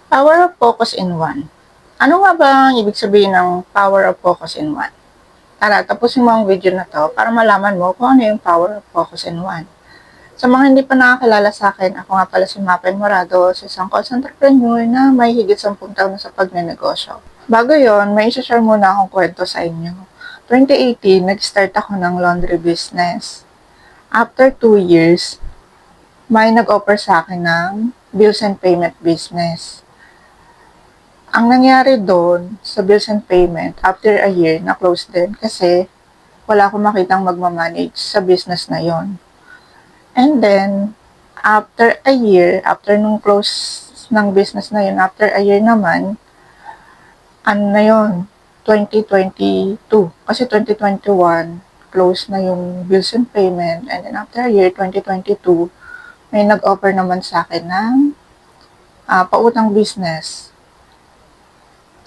Power of focus in one. Ano nga ba ang ibig sabihin ng power of focus in one? Tara, tapusin mo ang video na to para malaman mo kung ano yung power of focus in one. Sa mga hindi pa nakakilala sa akin, ako nga pala si Mapen Morado, isang call entrepreneur na may higit 10 taon na sa pagnenegosyo. Bago yon, may isa-share muna akong kwento sa inyo. 2018, nag-start ako ng laundry business. After 2 years, may nag-offer sa akin ng bills and payment business. Ang nangyari doon sa bills and payment, after a year, na-close din kasi wala akong makitang magmamanage sa business na yon. And then, after a year, after nung close ng business na yun, after a year naman, ano na yun, 2022. Kasi 2021, close na yung bills and payment. And then after a year, 2022, may nag-offer naman sa akin ng pautang business.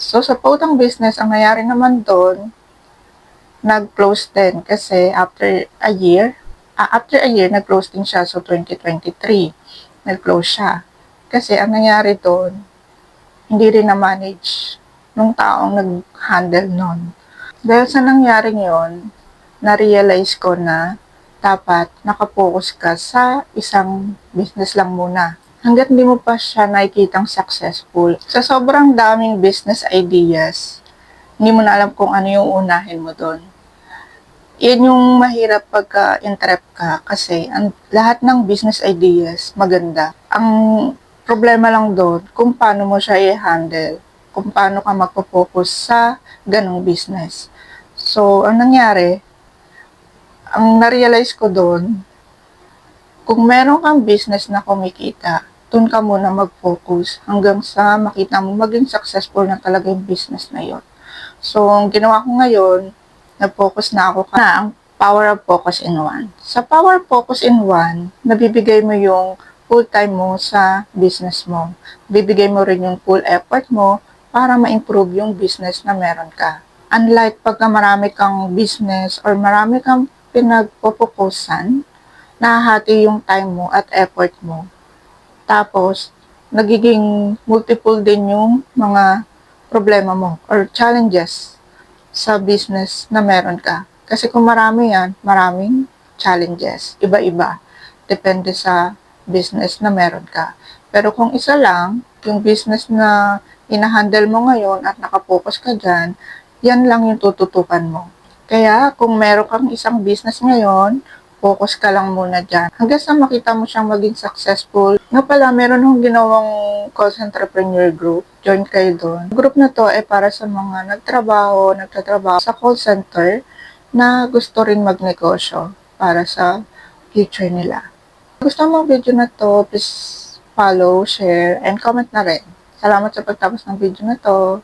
So, sa pautang business, ang nangyari naman doon, nag-close din kasi after a year, nag-close din siya. So, 2023, nag-close siya. Kasi ang nangyari doon, hindi rin na-manage nung taong nag-handle nun. Dahil sa nangyari yon, na-realize ko na dapat nakapokus ka sa isang business lang muna. Hanggat hindi mo pa siya nakikitang successful. Sa sobrang daming business ideas, hindi mo na alam kung ano yung unahin mo doon. Yan yung mahirap pagka-interrupt ka kasi lahat ng business ideas maganda. Ang problema lang doon kung paano mo siya i-handle, kung paano ka magpo-focus sa ganong business. So, ang nangyari, ang na-realize ko doon, kung meron kang business na kumikita, doon ka muna mag-focus hanggang sa makita mo maging successful na talaga yung business na yon. So, ang ginawa ko ngayon, nag-focus na ako na ang power of focus in one. Sa power of focus in one, nabibigay mo yung full time mo sa business mo. Bibigay mo rin yung full effort mo para ma-improve yung business na meron ka. Unlike pagka marami kang business or marami kang pinagpo-focusan, nahahati yung time mo at effort mo. Tapos, nagiging multiple din yung mga problema mo or challenges sa business na meron ka. Kasi kung marami yan, maraming challenges. Iba-iba. Depende sa business na meron ka. Pero kung isa lang, yung business na inahandle mo ngayon at nakapokus ka dyan, yan lang yung tututukan mo. Kaya kung meron kang isang business ngayon, focus ka lang muna dyan. Hanggang sa makita mo siyang maging successful. Nga pala, meron akong ginawang call entrepreneur group. Join kayo doon. Group na to ay para sa mga nagtatrabaho sa call center na gusto rin magnegosyo para sa future nila. Kung gusto mo ang video na to, please follow, share, and comment na rin. Salamat sa pagtapos ng video na to.